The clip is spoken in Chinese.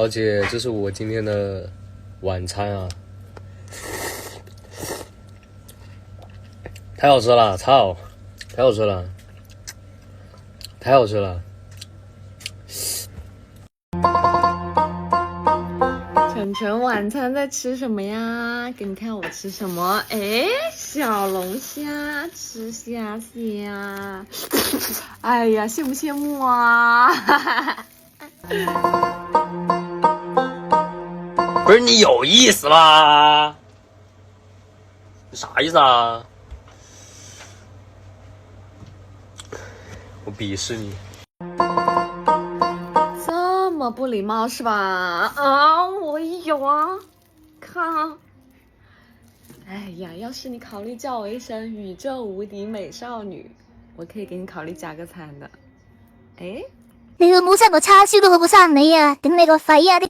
老姐，这是我今天的晚餐啊，太好吃了，操，太好吃了，太好吃了。晨晨晚餐在吃什么呀？给你看我吃什么？哎，小龙虾，吃虾虾。哎呀，羡不羡慕啊？不是你有意思吗？你啥意思啊？我鄙视你。这么不礼貌是吧？啊，我有啊，看啊。哎呀，要是你考虑叫我一声宇宙无敌美少女，我可以給你考慮加個餐的。哎，你個母生個叉燒都好過生你啊！頂你個肺啊！